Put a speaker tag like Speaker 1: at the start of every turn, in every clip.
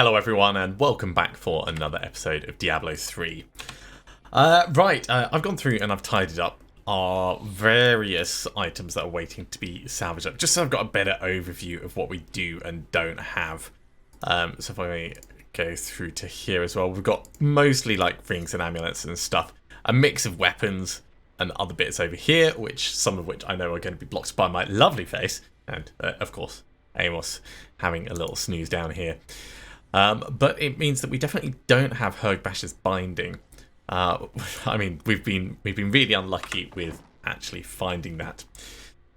Speaker 1: Hello everyone and welcome back for another episode of Diablo 3. I've gone through and I've tidied up our various items that are waiting to be salvaged up, just so I've got a better overview of what we do and don't have. So if I go through to here as well, we've got mostly like rings and amulets and stuff, a mix of weapons and other bits over here, some of which I know are going to be blocked by my lovely face, and of course Amos having a little snooze down here. But it means that we definitely don't have Hergbash's binding. I mean, we've been really unlucky with actually finding that.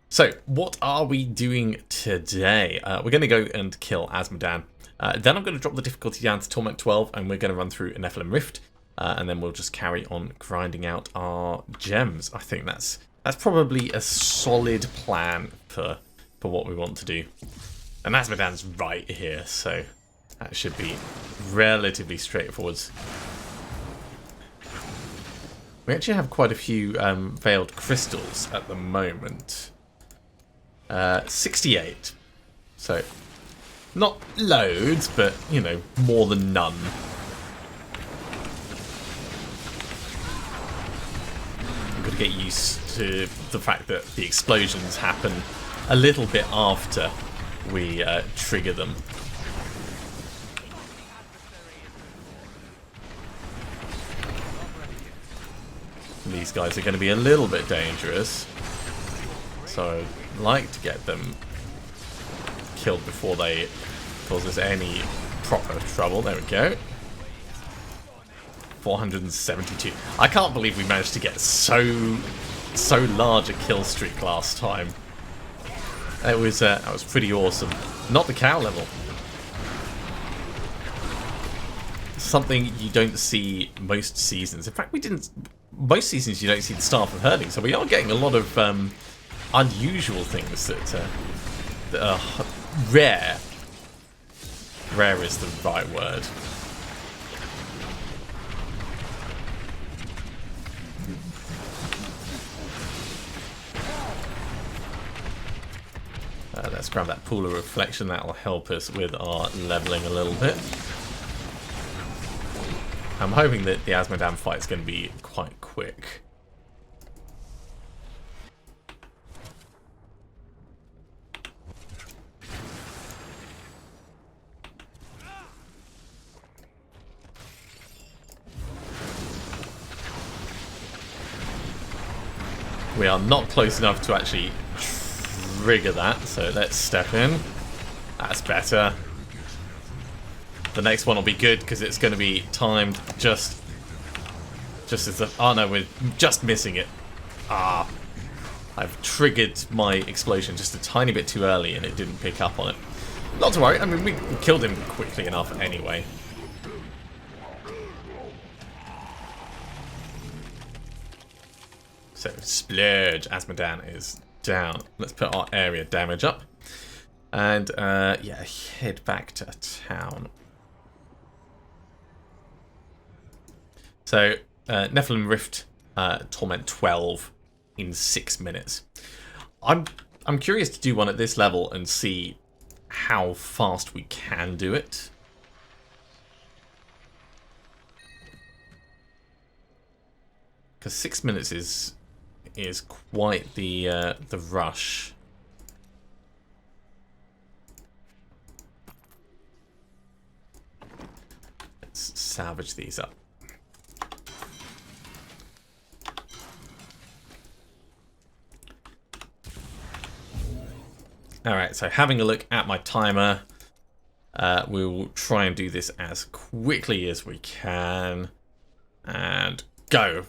Speaker 1: So, what are we doing today? We're going to go and kill Azmodan. Then I'm going to drop the difficulty down to Torment 12, and we're going to run through a Nephilim Rift, and then we'll just carry on grinding out our gems. I think that's probably a solid plan for what we want to do. And Azmodan's right here, so that should be relatively straightforward. We actually have quite a few veiled crystals at the moment. 68. So, not loads, but, you know, more than none. I've got to get used to the fact that the explosions happen a little bit after we trigger them. These guys are going to be a little bit dangerous, so I'd like to get them killed before they cause us any proper trouble. There we go. 472. I can't believe we managed to get so large a kill streak last time. That was pretty awesome. Not the cow level. Something you don't see most seasons. In fact, most seasons you don't see the staff of herding, so we are getting a lot of unusual things that are rare. Rare is the right word. Let's grab that pool of reflection. That'll help us with our leveling a little bit. I'm hoping that the Azmodan fight is going to be quite quick. We are not close enough to actually trigger that, so let's step in. That's better. The next one will be good because it's going to be timed just as the... Oh no, we're just missing it. Ah, I've triggered my explosion just a tiny bit too early and it didn't pick up on it. Not to worry, I mean, we killed him quickly enough anyway. So, splurge, Azmodan is down. Let's put our area damage up. And, yeah, head back to town. So, Nephilim Rift, Torment 12 in 6 minutes. I'm curious to do one at this level and see how fast we can do it. Because 6 minutes is quite the rush. Let's salvage these up. Alright, so having a look at my timer, we will try and do this as quickly as we can. And go!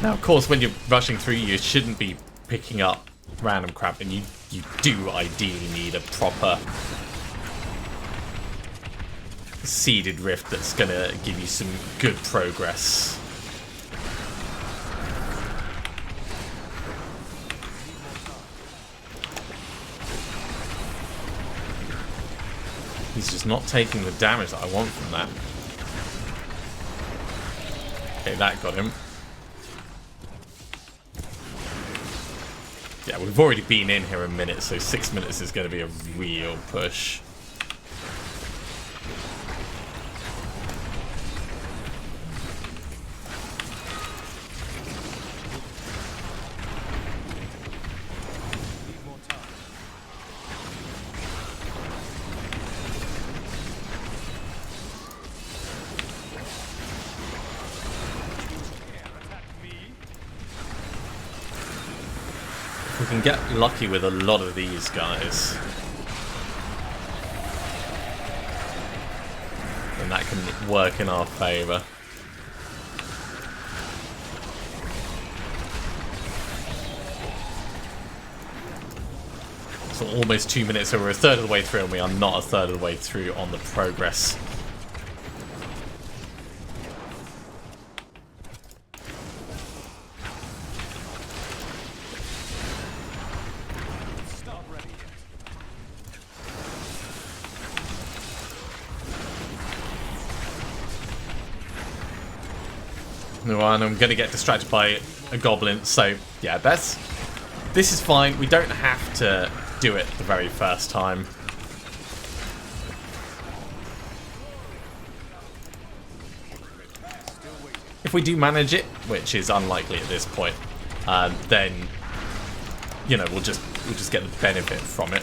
Speaker 1: Now, of course, when you're rushing through, you shouldn't be picking up random crap, and you do ideally need a proper seeded rift that's going to give you some good progress. He's just not taking the damage that I want from that. Okay, that got him. Yeah, we've already been in here a minute, so 6 minutes is going to be a real push. We can get lucky with a lot of these guys, and that can work in our favour. So almost 2 minutes, so we're a third of the way through, and we are not a third of the way through on the progress. And I'm going to get distracted by a goblin, so yeah, this is fine. We don't have to do it the very first time. If we do manage it, which is unlikely at this point, then you know we'll just get the benefit from it.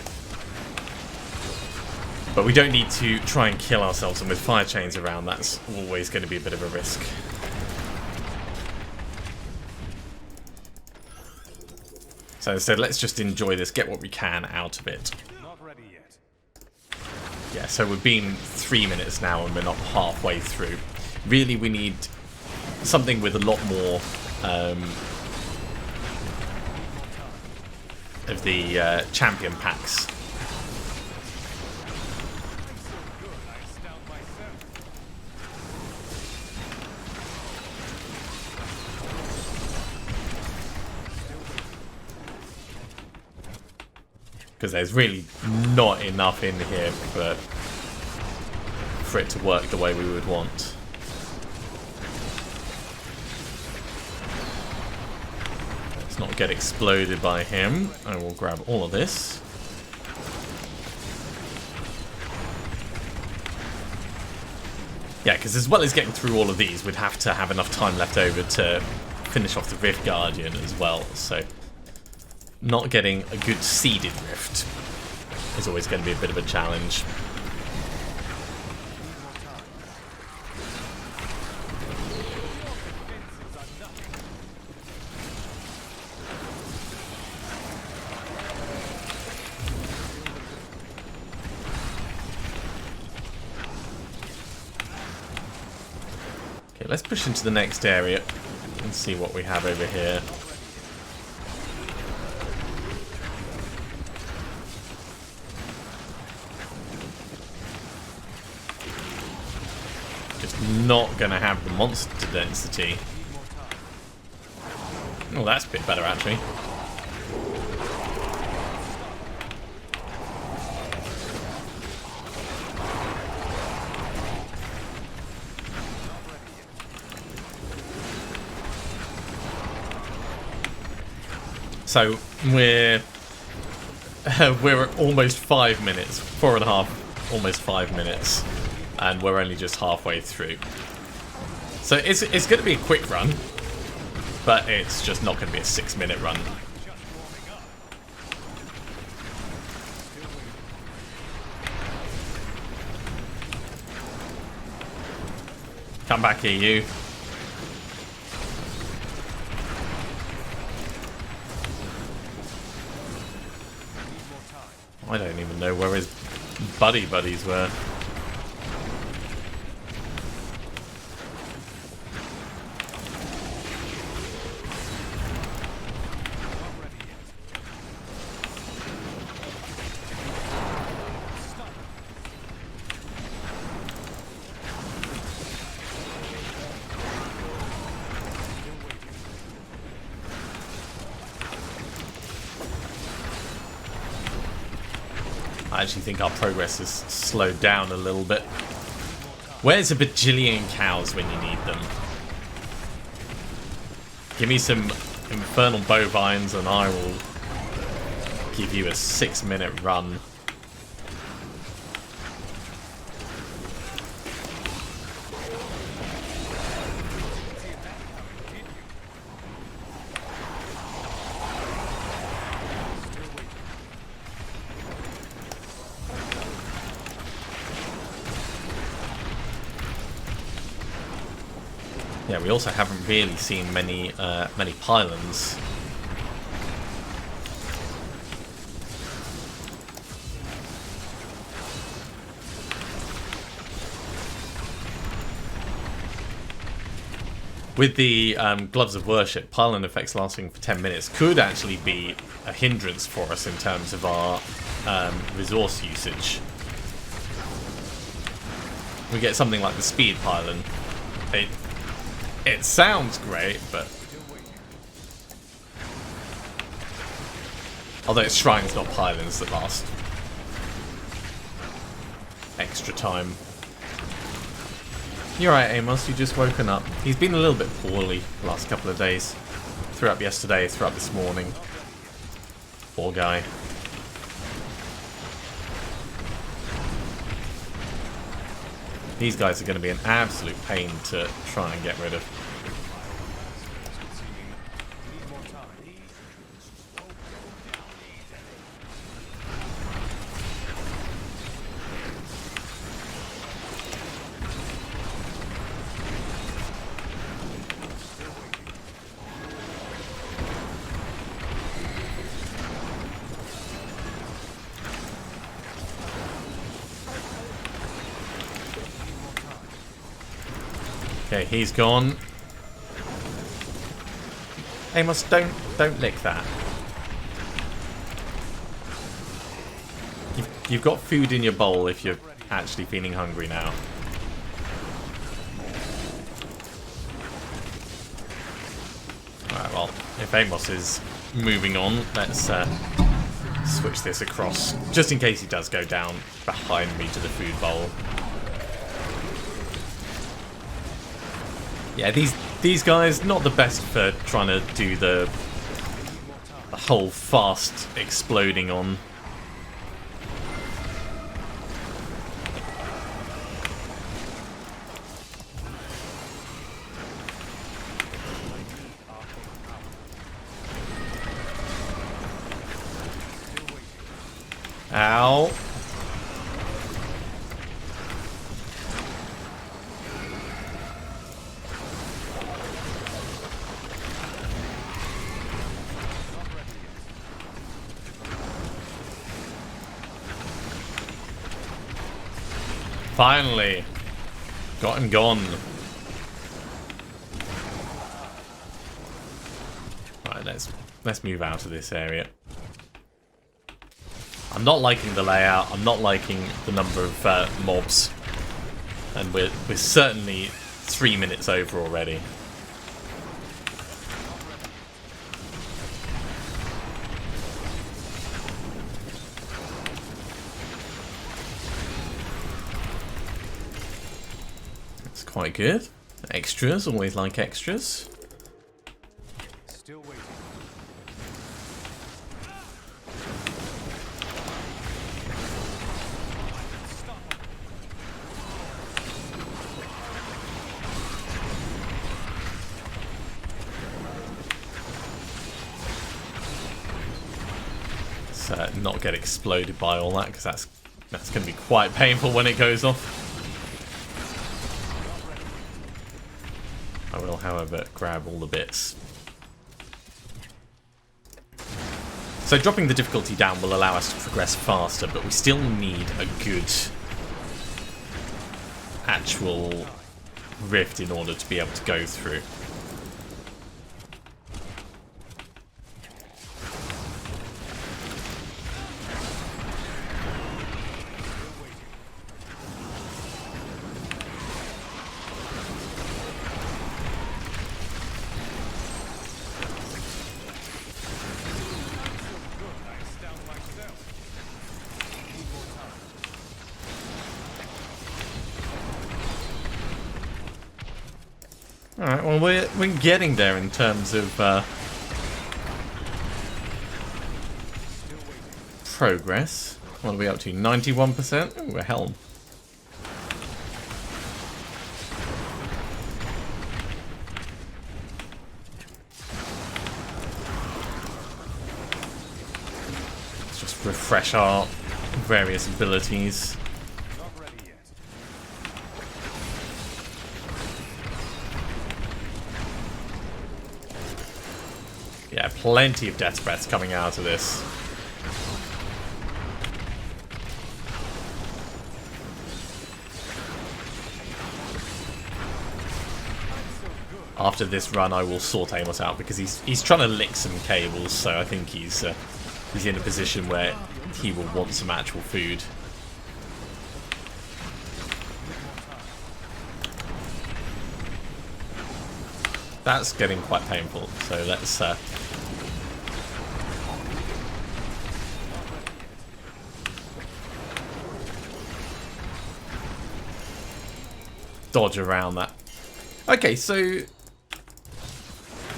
Speaker 1: But we don't need to try and kill ourselves, and with fire chains around, that's always going to be a bit of a risk. So instead, let's just enjoy this, get what we can out of it.
Speaker 2: Not ready yet.
Speaker 1: Yeah, so we've been 3 minutes now and we're not halfway through. Really, we need something with a lot more of the champion packs. Because there's really not enough in here for it to work the way we would want. Let's not get exploded by him. I will grab all of this. Yeah, because as well as getting through all of these, we'd have to have enough time left over to finish off the Rift Guardian as well, so not getting a good seeded Rift is always going to be a bit of a challenge. Okay, let's push into the next area and see what we have over here. Not gonna have the monster density. Oh, that's a bit better actually. So we're at almost 5 minutes, 4.5, almost 5 minutes. And we're only just halfway through. So it's going to be a quick run, but it's just not going to be a 6-minute run. Come back here, you. I don't even know where his buddies were. I actually think our progress has slowed down a little bit. Where's a bajillion cows when you need them? Give me some infernal bovines and I will give you a 6-minute run. Yeah, we also haven't really seen many pylons. With the Gloves of Worship, pylon effects lasting for 10 minutes could actually be a hindrance for us in terms of our resource usage. We get something like the speed pylon. It sounds great, but... Although it's shrines, not pylons, that last extra time. You're right, Amos, you just woken up. He's been a little bit poorly the last couple of days. Threw up yesterday, threw up this morning. Poor guy. These guys are going to be an absolute pain to try and get rid of. Okay, he's gone. Amos, don't lick that. You've got food in your bowl if you're actually feeling hungry now. Alright, well, if Amos is moving on, let's switch this across, just in case he does go down behind me to the food bowl. Yeah, these guys, not the best for trying to do the whole fast exploding on. Ow. Finally, got him gone. Right, let's move out of this area. I'm not liking the layout. I'm not liking the number of mobs, and we're certainly 3 minutes over already. Quite good. Extras, always like extras.
Speaker 2: Still waiting.
Speaker 1: Let's not get exploded by all that, because that's going to be quite painful when it goes off. I will, however, grab all the bits. So dropping the difficulty down will allow us to progress faster, but we still need a good actual rift in order to be able to go through. Alright, well we're getting there in terms of progress. What are we up to? 91%? Oh, we're helm. Let's just refresh our various abilities.
Speaker 2: Not ready yet.
Speaker 1: Yeah, plenty of death breaths coming out of this. After this run, I will sort Amos out because he's trying to lick some cables, so I think he's in a position where he will want some actual food. That's getting quite painful, so let's dodge around that. Okay, so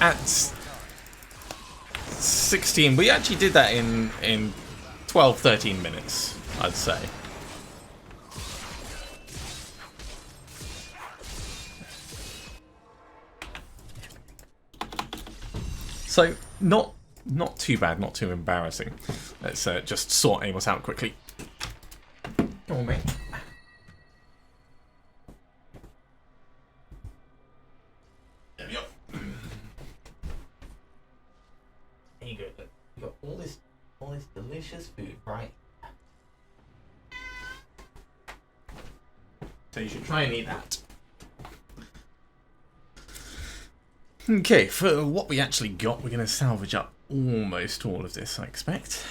Speaker 1: at 16, we actually did that in 12, 13 minutes, I'd say. So not too bad, not too embarrassing. Let's just sort Amos out quickly. Come on, mate. There we go. There you go. Look, you got all this delicious food, right? So you should try and eat that. Okay, for what we actually got, we're going to salvage up almost all of this, I expect.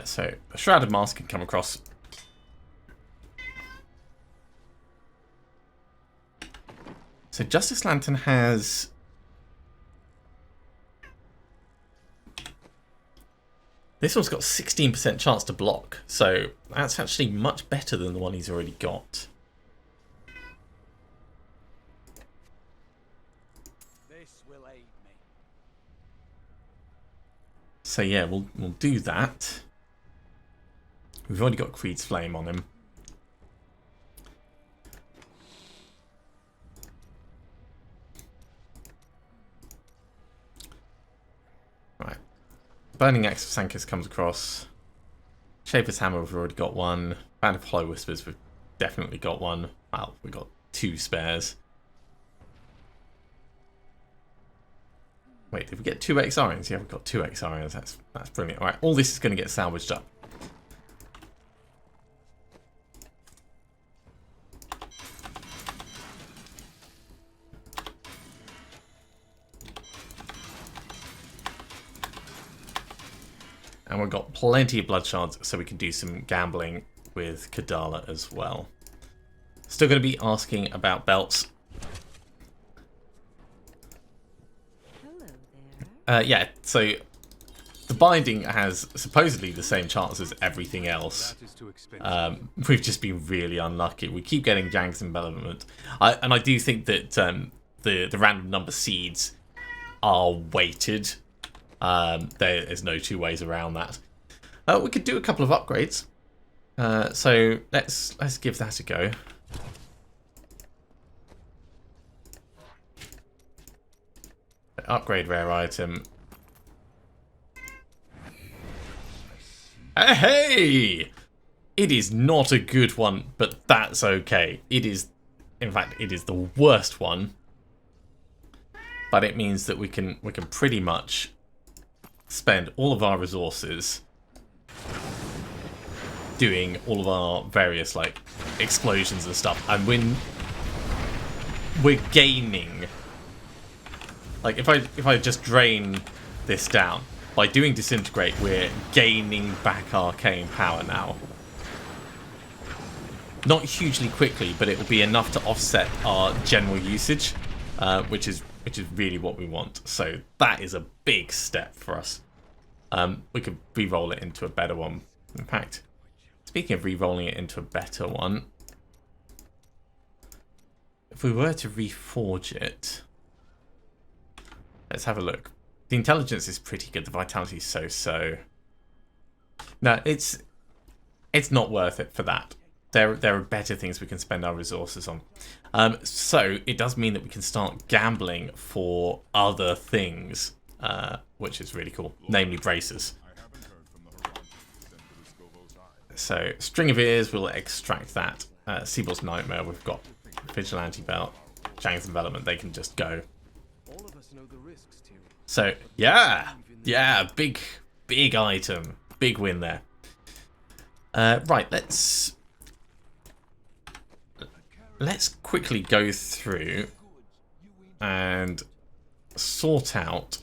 Speaker 1: So, a Shrouded Mask can come across. So, Justice Lantern has... This one's got 16% chance to block, so that's actually much better than the one he's already got. So yeah, we'll do that. We've already got Creed's Flame on him. Right. Burning Axe of Sanctus comes across. Shaper's Hammer, we've already got one. Band of Hollow Whispers, we've definitely got one. Well, we've got 2 spares. Wait, did we get 2 XRs? Yeah, we've got 2 XRs. That's brilliant. All right, all this is going to get salvaged up. And we've got plenty of blood shards, so we can do some gambling with Kadala as well. Still going to be asking about belts. Yeah, so the binding has supposedly the same chance as everything else. We've just been really unlucky. We keep getting Janks Envelopment. And I do think that the random number seeds are weighted. There is no 2 ways around that. We could do a couple of upgrades. So let's give that a go. Upgrade rare item. Hey! It is not a good one, but that's okay. It is, in fact, it is the worst one. But it means that we can pretty much spend all of our resources doing all of our various like explosions and stuff, and we're gaining. Like if I just drain this down, by doing Disintegrate, we're gaining back arcane power now. Not hugely quickly, but it will be enough to offset our general usage, which is really what we want. So that is a big step for us. We could re-roll it into a better one. In fact, speaking of re-rolling it into a better one, if we were to reforge it, let's have a look. The intelligence is pretty good. The vitality is so. No, it's not worth it for that. There are better things we can spend our resources on. So it does mean that we can start gambling for other things, which is really cool, namely braces. So string of ears, we'll extract that. Seaboard's Nightmare, we've got Vigilante Belt, Chang's Development, they can just go. So yeah, big item, big win there. Right, let's quickly go through and sort out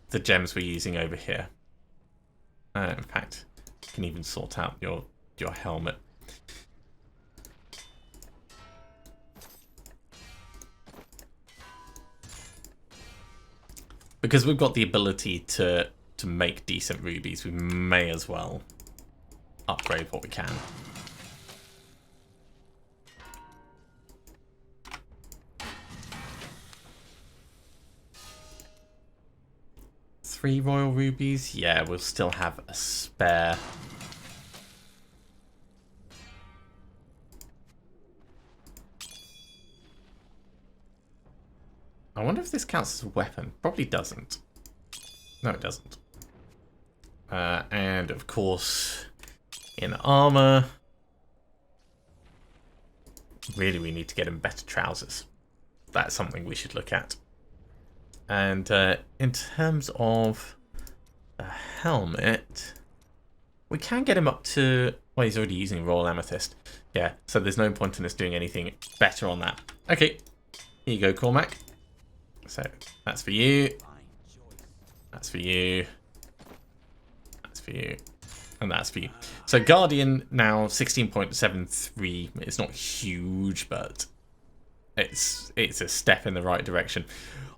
Speaker 1: the gems we're using over here. In fact, you can even sort out your helmet. Because we've got the ability to make decent rubies, we may as well upgrade what we can. Three royal rubies? Yeah, we'll still have a spare. I wonder if this counts as a weapon. Probably doesn't. No, it doesn't. And of course, in armor, really we need to get him better trousers. That's something we should look at. And in terms of the helmet, we can get him up to... Well, he's already using Royal Amethyst. Yeah, so there's no point in us doing anything better on that. Okay, here you go, Cormac. So that's for you. That's for you. That's for you. And that's for you. So Guardian now 16.73. It's not huge, but it's a step in the right direction.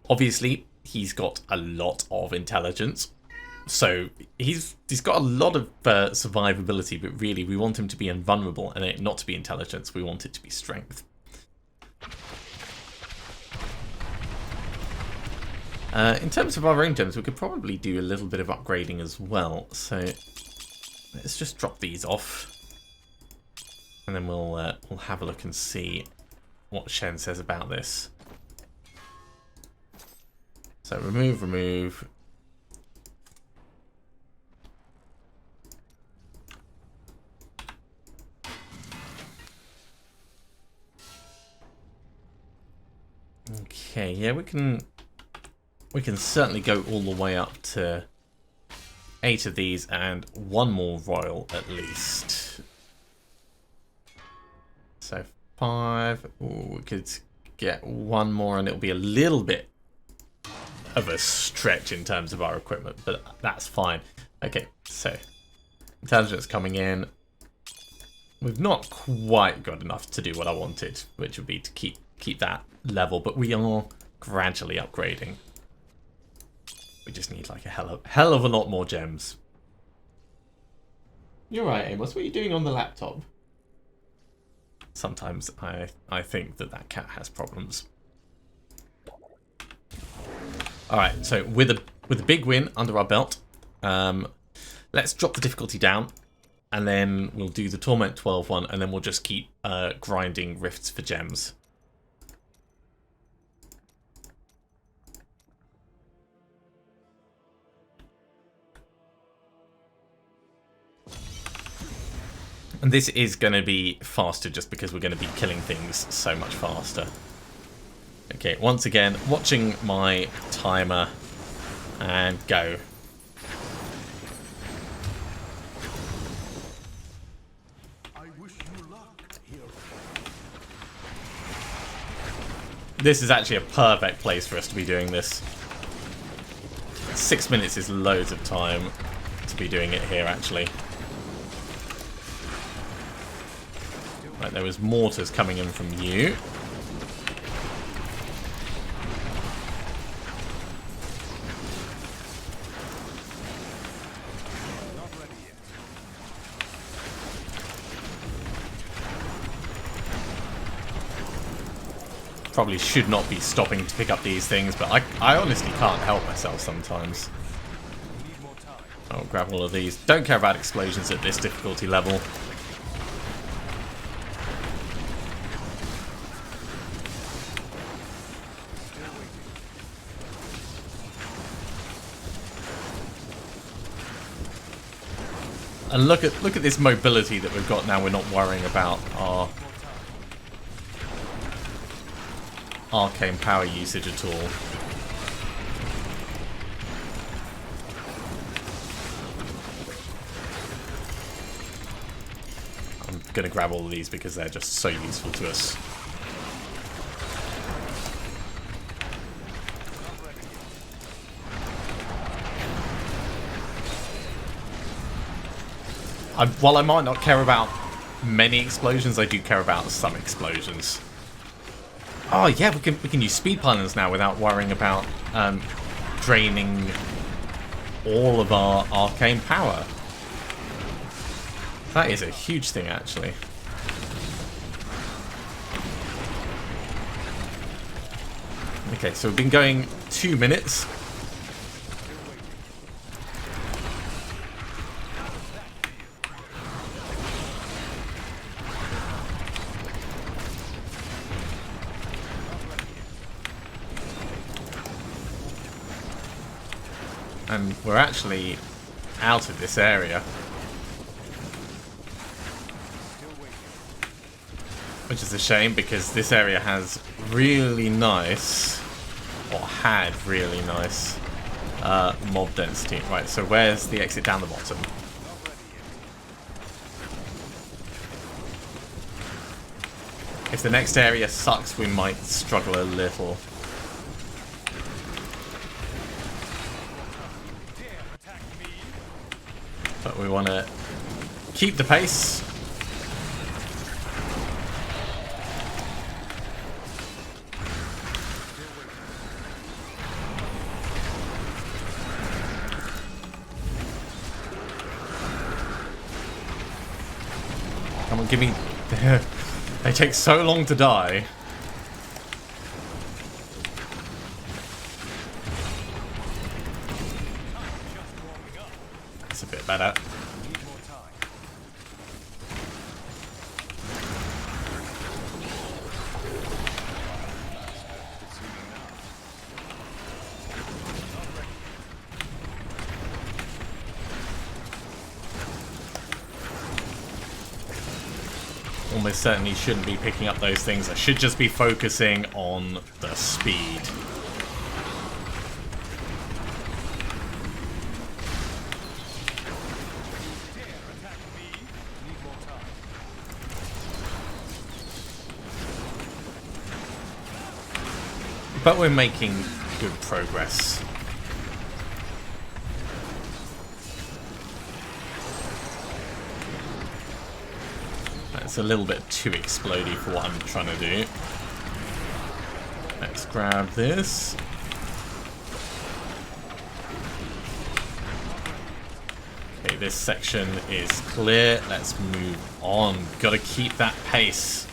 Speaker 1: Obviously, he's got a lot of intelligence. So he's got a lot of survivability, but really we want him to be invulnerable and it not to be intelligence. We want it to be strength. In terms of our own gems, we could probably do a little bit of upgrading as well. So let's just drop these off, and then we'll have a look and see what Shen says about this. So remove. Okay, yeah, we can certainly go all the way up to 8 of these and 1 more royal at least. So 5. Ooh, we could get 1 more and it'll be a little bit of a stretch in terms of our equipment, but that's fine. Okay, so intelligence coming in. We've not quite got enough to do what I wanted, which would be to keep that level, but we are gradually upgrading. We just need like a hell of a lot more gems. You're right, Amos. What are you doing on the laptop? Sometimes I think that cat has problems. All right, so with a big win under our belt, let's drop the difficulty down, and then we'll do the Torment 12 one, and then we'll just keep grinding rifts for gems. And this is going to be faster just because we're going to be killing things so much faster. Okay, once again, watching my timer and go. This is actually a perfect place for us to be doing this. 6 minutes is loads of time to be doing it here, actually. Right, there was mortars coming in from you. Probably should not be stopping to pick up these things, but I honestly can't help myself sometimes. I'll grab all of these. Don't care about explosions at this difficulty level. And look at this mobility that we've got now. We're not worrying about our arcane power usage at all. I'm gonna grab all of these because they're just so useful to us. While I might not care about many explosions, I do care about some explosions. Oh yeah, we can use speed pylons now without worrying about draining all of our arcane power. That is a huge thing, actually. Okay, so we've been going 2 minutes. And we're actually out of this area. Which is a shame, because this area has really nice, or had really nice, mob density. Right, so where's the exit down the bottom? If the next area sucks, we might struggle a little. But we want to keep the pace. Come on, give me... They take so long to die. That's a bit better. Almost certainly shouldn't be picking up those things. I should just be focusing on the speed. But we're making good progress. It's a little bit too explodey for what I'm trying to do. Let's grab this. Okay, this section is clear. Let's move on. Gotta keep that pace.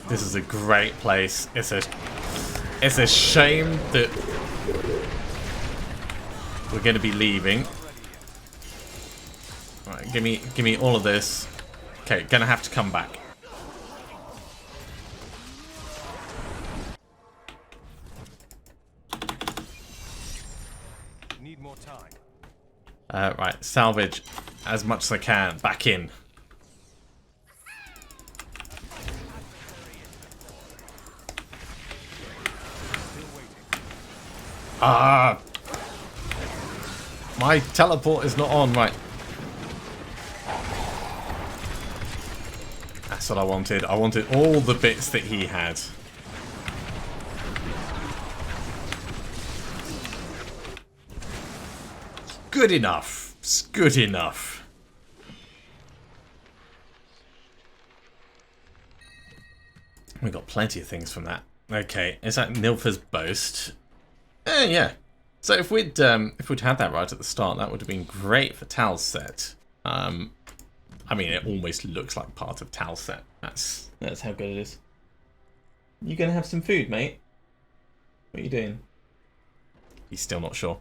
Speaker 1: This is a great place. It's a shame that we're going to be leaving. Right, give me all of this. Okay, gonna have to come back.
Speaker 2: Need more time.
Speaker 1: Right, salvage as much as I can. Back in. Ah! My teleport is not on, right. That's what I wanted. I wanted all the bits that he had. Good enough. It's good enough. We got plenty of things from that. Okay, is that Nilfa's boast? Yeah. So if we'd had that right at the start, that would have been great for Tal's set. I mean, it almost looks like part of Tal's set. That's how good it is. You gonna have some food, mate? What are you doing? He's still not sure.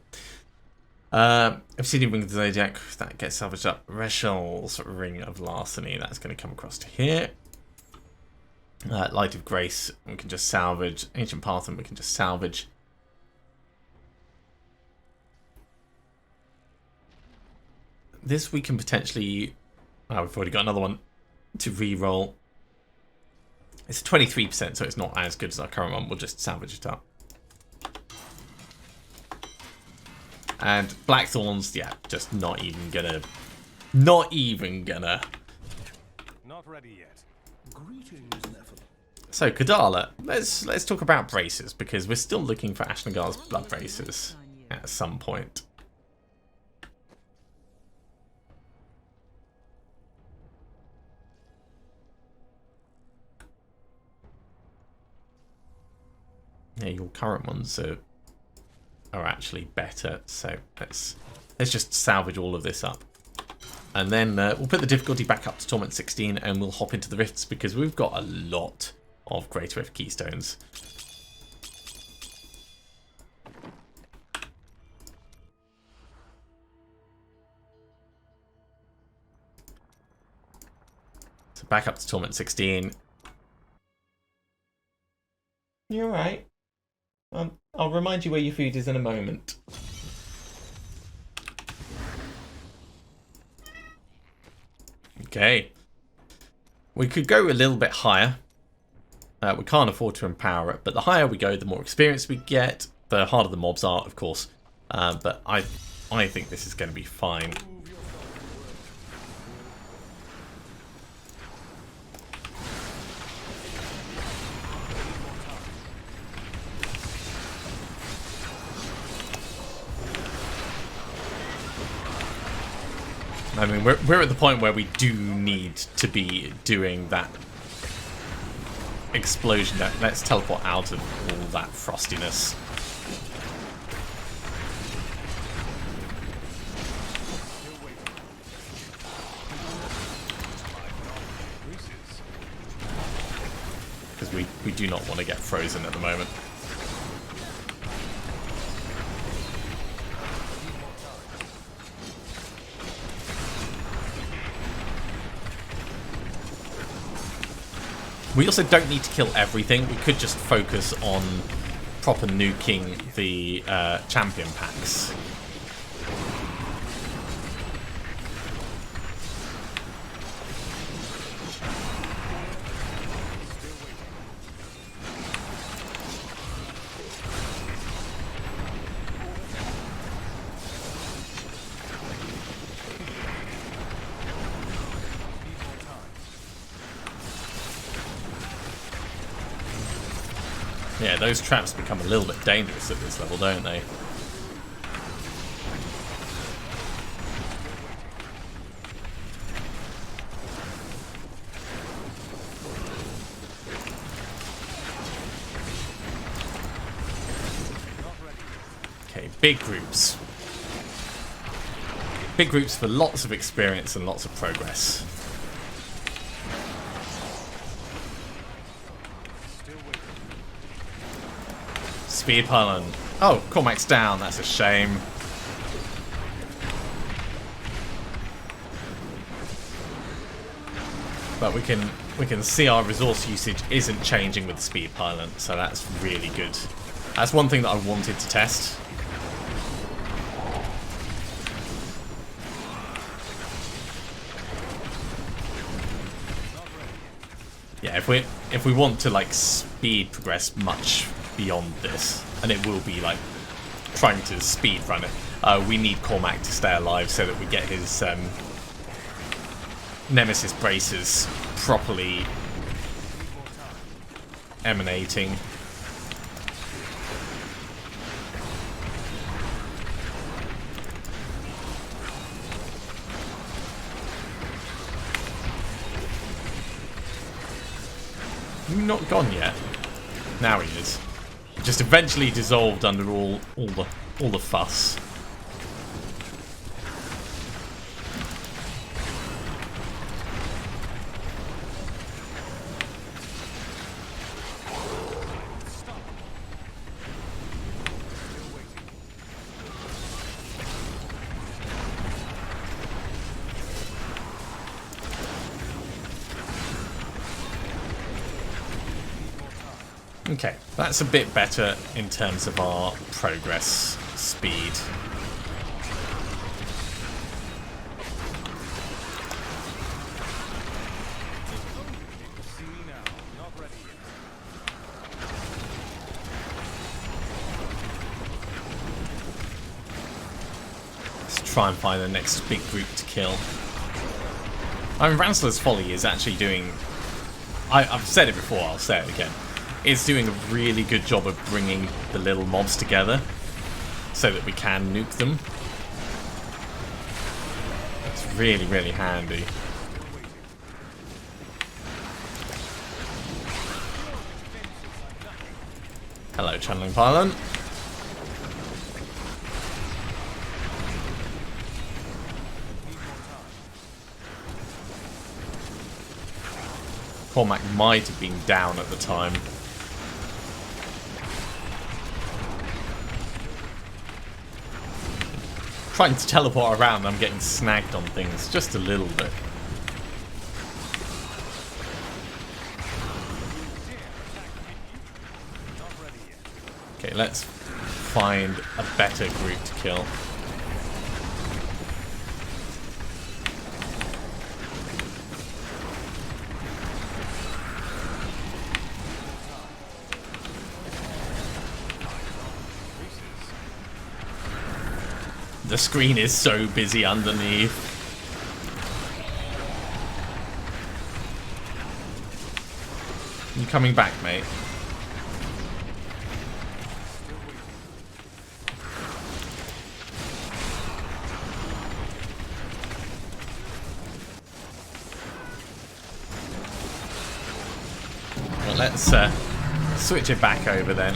Speaker 1: Obsidian Ring of the Zodiac, that gets salvaged up. Reshel's Ring of Larceny, that's going to come across to here. Light of Grace, we can just salvage. Ancient Partham, we can just salvage. This we can potentially... Oh, we've already got another one to re-roll. It's 23%, so it's not as good as our current one. We'll just salvage it up. And Blackthorns, yeah, just not even gonna. Not
Speaker 2: ready yet.
Speaker 3: Greetings, Nephilim.
Speaker 1: So Kadala, let's talk about braces, because we're still looking for Ashnagar's blood braces at some point. Yeah, your current ones are actually better, so let's just salvage all of this up. And then we'll put the difficulty back up to Torment 16 and we'll hop into the Rifts because we've got a lot of Great Rift Keystones. So back up to Torment 16. You're right. I'll remind you where your food is in a moment. Okay. We could go a little bit higher. We can't afford to empower it, but the higher we go, the more experience we get, the harder the mobs are, of course. But I think this is going to be fine. I mean, we're at the point where we do need to be doing that explosion. Let's teleport out of all that frostiness. Because we do not want to get frozen at the moment. We also don't need to kill everything. We could just focus on proper nuking the champion packs. Yeah, those traps become a little bit dangerous at this level, don't they? Okay, big groups. Big groups for lots of experience and lots of progress. Speed pylon. Oh, Cormac's down. That's a shame. But we can see our resource usage isn't changing with the speed pylon, so that's really good. That's one thing that I wanted to test. Yeah, if we want to like speed progress much beyond this, and it will be like trying to speed run it, we need Cormac to stay alive so that we get his Nemesis braces properly emanating. he not gone yet? Now he is. Just eventually dissolved under all the fuss. Okay, that's a bit better in terms of our progress speed.
Speaker 2: See me now. Not ready yet.
Speaker 1: Let's try and find the next big group to kill. I mean, Ransler's Folly is actually doing... I've said it before, I'll say it again. It's doing a really good job of bringing the little mobs together so that we can nuke them. It's really, really handy. Hello, channeling pylon. Cormac might have been down at the time. Trying to teleport around, I'm getting snagged on things just a little bit. Okay, let's find a better group to kill. The screen is so busy underneath. You coming back, mate? Well, let's switch it back over then.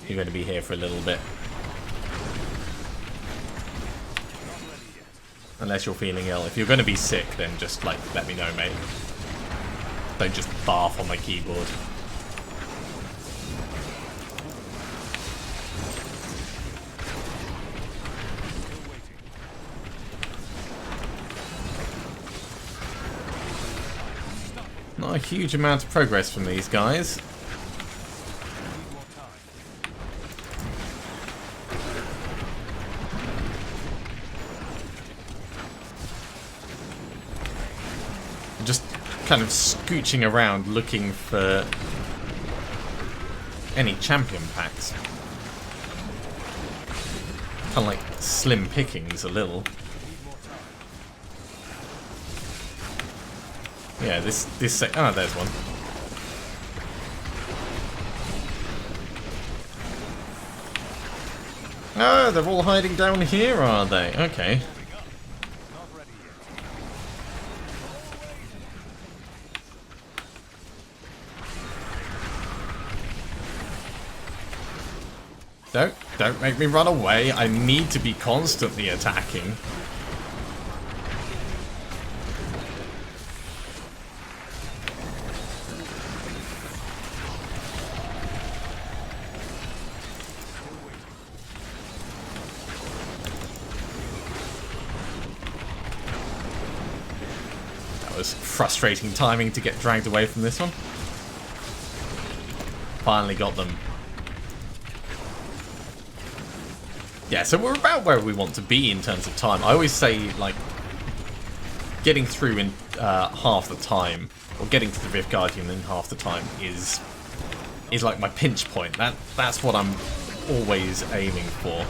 Speaker 1: You're going to be here for a little bit. Unless you're feeling ill. If you're going to be sick, then just, like, let me know, mate. Don't just barf on my keyboard. Not a huge amount of progress from these guys. Just kind of scooching around looking for any champion packs. Kind of like slim pickings a little. Yeah, this oh, there's one. Oh, they're all hiding down here, are they? Okay. Don't make me run away. I need to be constantly attacking. That was frustrating timing to get dragged away from this one. Finally got them. Yeah, so we're about where we want to be in terms of time. I always say, like, getting through in half the time, or getting to the Rift Guardian in half the time is like my pinch point. That's what I'm always aiming for.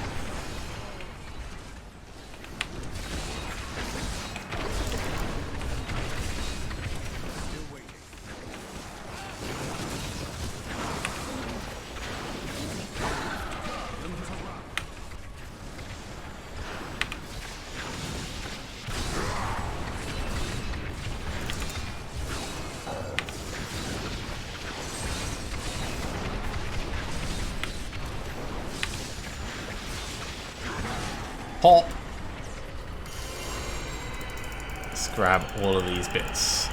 Speaker 1: Pop. Let's grab all of these bits.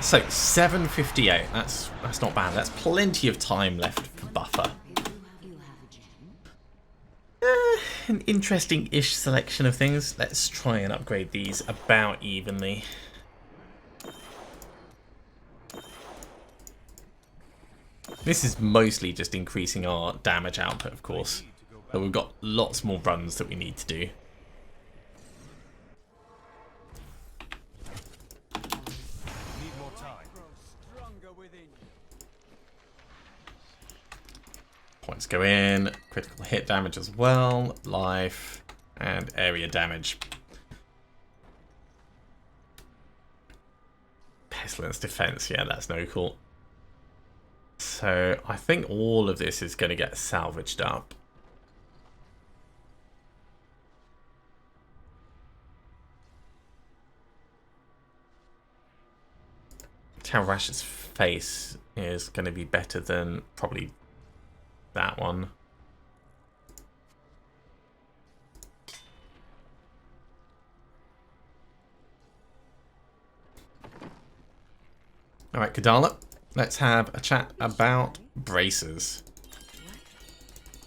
Speaker 1: So 7:58. That's not bad. That's plenty of time left for buffer. An interesting-ish selection of things. Let's try and upgrade these about evenly. This is mostly just increasing our damage output, of course. But we've got lots more runs that we need to do.
Speaker 2: Need more time.
Speaker 1: Points go in, critical hit damage as well, life, and area damage. Pestilence defense, yeah, that's no cool. So I think all of this is going to get salvaged up. Rash's face is going to be better than probably that one. Alright, Kadala, let's have a chat about braces.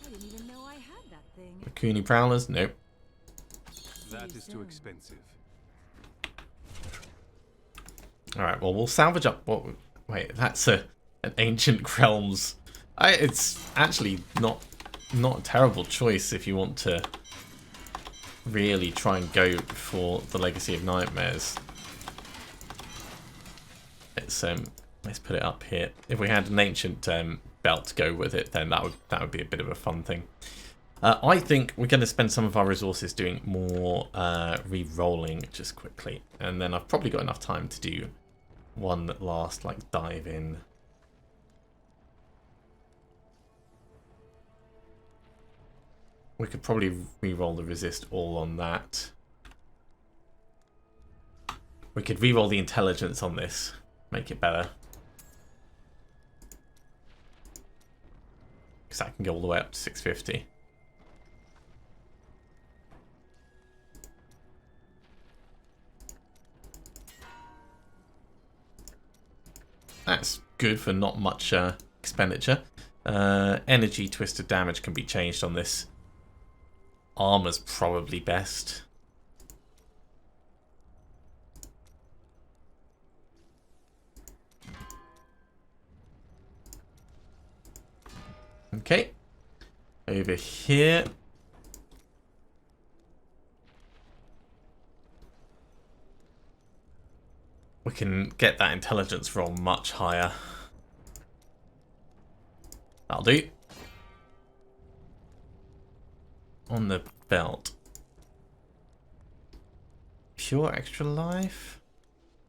Speaker 4: I didn't even know I had that thing.
Speaker 1: Makuni Prowlers, nope.
Speaker 2: That is too expensive.
Speaker 1: Alright, well, we'll salvage up what... Wait, that's an Ancient Realms. It's actually not a terrible choice if you want to really try and go for the Legacy of Nightmares. Let's put it up here. If we had an ancient belt to go with it, then that would be a bit of a fun thing. I think we're going to spend some of our resources doing more re-rolling just quickly, and then I've probably got enough time to do one last like dive in. We could probably re-roll the resist all on that. We could re-roll the intelligence on this, make it better. Because that can go all the way up to 650. That's good for not much expenditure. Energy twisted damage can be changed on this. Armor's probably best. Okay. Over here. We can get that intelligence roll much higher. That'll do. On the belt. Pure extra life?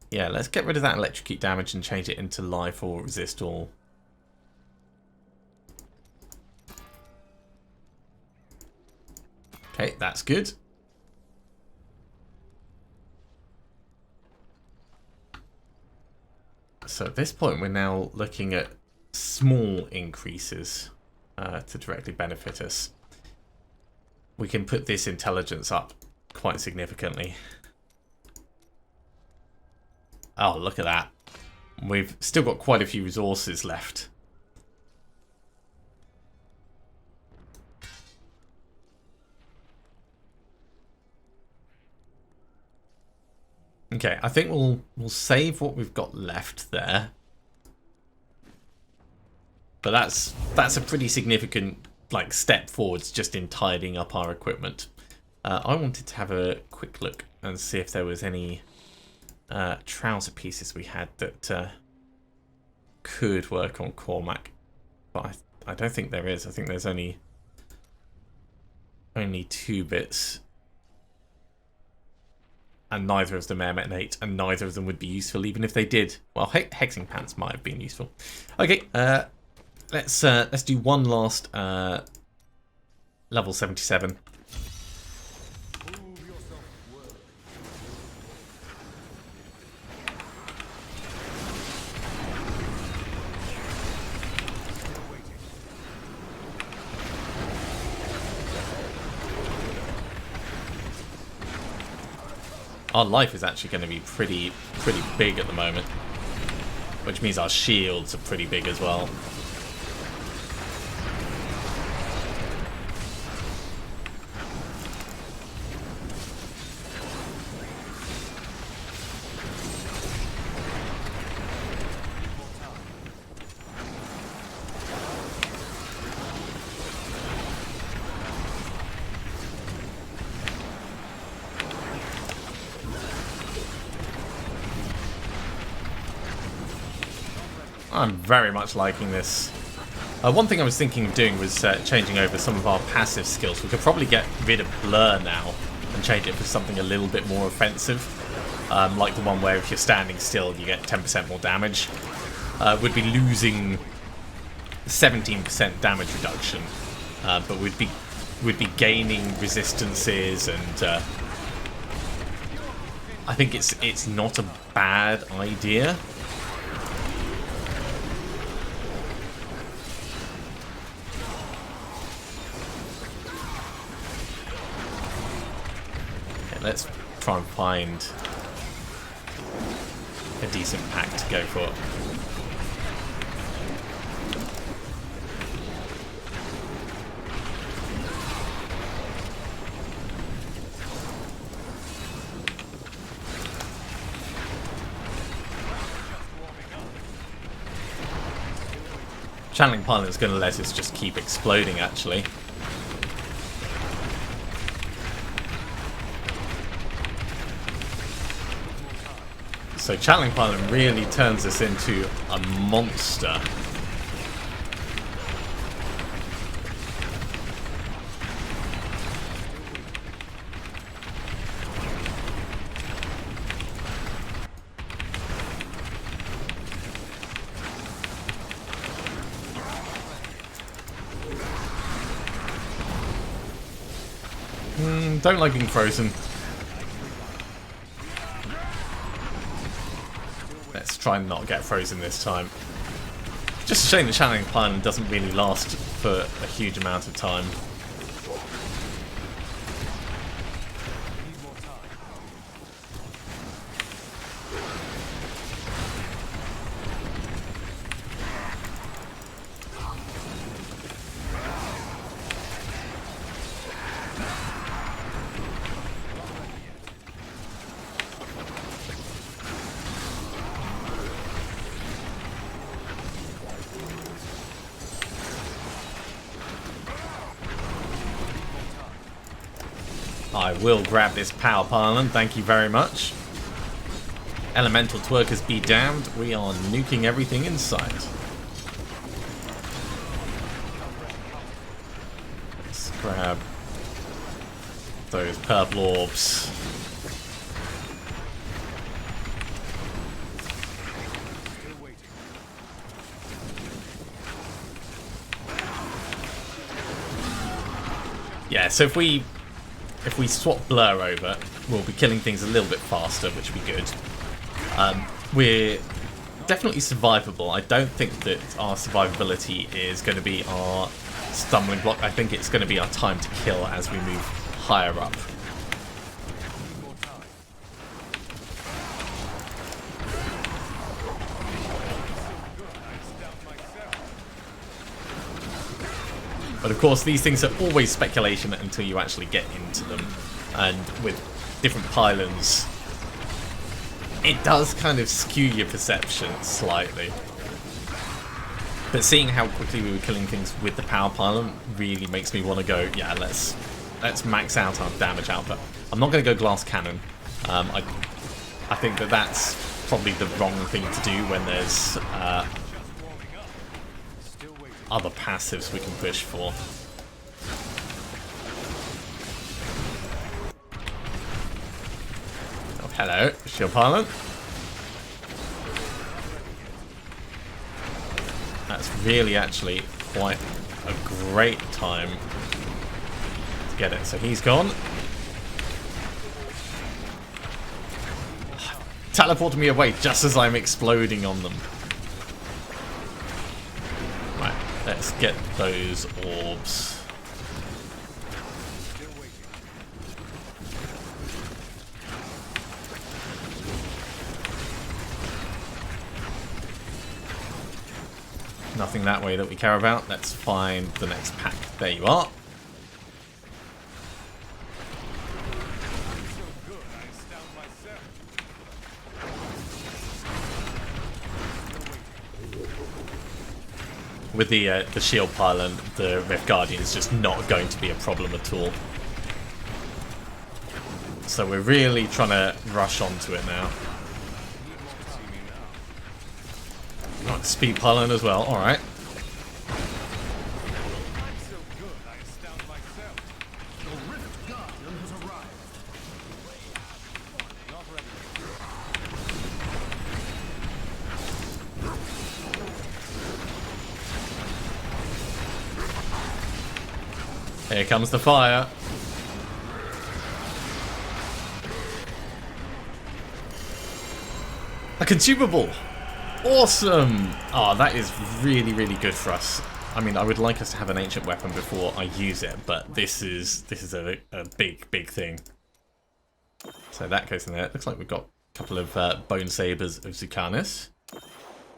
Speaker 1: Yeah, let's get rid of that electrocute damage and change it into life or resist all. Okay, that's good. So at this point we're now looking at small increases to directly benefit us. We can put this intelligence up quite significantly. Oh, look at that. We've still got quite a few resources left. Okay, I think we'll save what we've got left there. But that's a pretty significant like step forwards just in tidying up our equipment. I wanted to have a quick look and see if there was any trouser pieces we had that could work on Cormac, but I don't think there is. I think there's only 2 bits, and neither of them air metanate, and neither of them would be useful even if they did. Well, hexing pants might have been useful. Okay, let's do one last level 77. our life is actually going to be pretty big at the moment, which means our shields are pretty big as well. I'm very much liking this. One thing I was thinking of doing was changing over some of our passive skills. We could probably get rid of Blur now and change it for something a little bit more offensive. Like the one where if you're standing still you get 10% more damage. We'd be losing 17% damage reduction, but we'd be gaining resistances, and I think it's not a bad idea. Let's try and find a decent pack to go for. Channeling Pilot is going to let us just keep exploding, actually. So Channeling Pilot really turns us into a monster. Don't like being frozen. Let's try and not get frozen this time. Just a shame the Channeling Pilot doesn't really last for a huge amount of time. I will grab this power pylon, thank you very much. Elemental twerkers be damned, we are nuking everything in sight. Let's grab those purple orbs. Yeah, so if we swap Blur over, we'll be killing things a little bit faster, which will be good. We're definitely survivable. I don't think that our survivability is going to be our stumbling block. I think it's going to be our time to kill as we move higher up. But of course, these things are always speculation until you actually get into them. And with different pylons, it does kind of skew your perception slightly. But seeing how quickly we were killing things with the power pylon really makes me want to go, yeah, let's max out our damage output. I'm not going to go glass cannon. I think that that's probably the wrong thing to do when there's other passives we can push for. Oh, hello, shield pylon. That's really actually quite a great time to get it. So he's gone. Teleported me away just as I'm exploding on them. Right, let's get those orbs. Nothing that way that we care about. Let's find the next pack. There you are.
Speaker 2: So good, I astound myself.
Speaker 1: With the shield pylon, the Rift Guardian is just not going to be a problem at all. So we're really trying to rush onto it now. Right, speed pylon as well. All right.
Speaker 2: I'm so good, I astound myself.
Speaker 3: The Rift Guardian has arrived.
Speaker 2: Not ready.
Speaker 1: Here comes the fire. A consumable. Awesome. Oh, that is really, really good for us. I mean, I would like us to have an ancient weapon before I use it, but this is a big, big thing. So that goes in there. It looks like we've got a couple of bone sabers of Zucanis.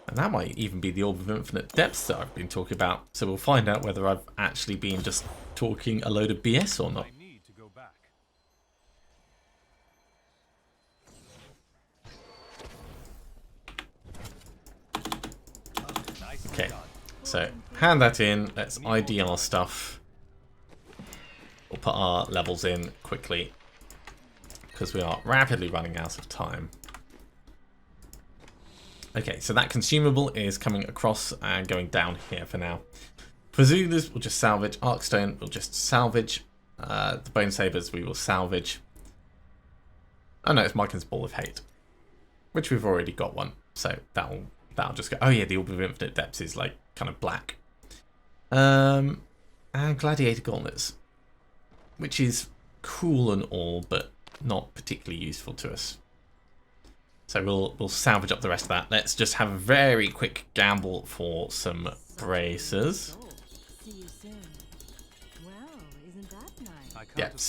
Speaker 1: And that might even be the Orb of Infinite Depths that I've been talking about. So we'll find out whether I've actually been just talking a load of BS or not.
Speaker 2: I need to go back. Nicely
Speaker 1: Okay,
Speaker 2: done.
Speaker 1: so hand that in. Let's ID our stuff. We'll put our levels in quickly because we are rapidly running out of time. Okay, so that consumable is coming across and going down here for now. For Zulus, we'll just salvage. Arkstone, we'll just salvage. The Bone Sabers, we will salvage. Oh no, it's Mycon's Ball of Hate, which we've already got one. So that'll just go. Oh yeah, the Orb of Infinite Depths is like kind of black. And Gladiator Gauntlets, which is cool and all, but not particularly useful to us. So we'll salvage up the rest of that. Let's just have a very quick gamble for some bracers.
Speaker 4: See you soon. Well, isn't that nice?
Speaker 2: I can't
Speaker 1: Yeah,
Speaker 2: afford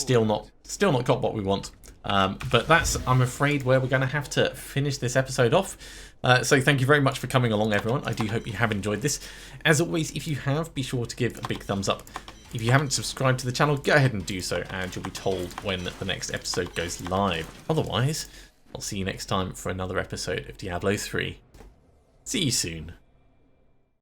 Speaker 1: still not got what we want. But that's, I'm afraid, where we're going to have to finish this episode off. So thank you very much for coming along, everyone. I do hope you have enjoyed this. As always, if you have, be sure to give a big thumbs up. If you haven't subscribed to the channel, go ahead and do so, and you'll be told when the next episode goes live. Otherwise, I'll see you next time for another episode of Diablo 3. See you soon.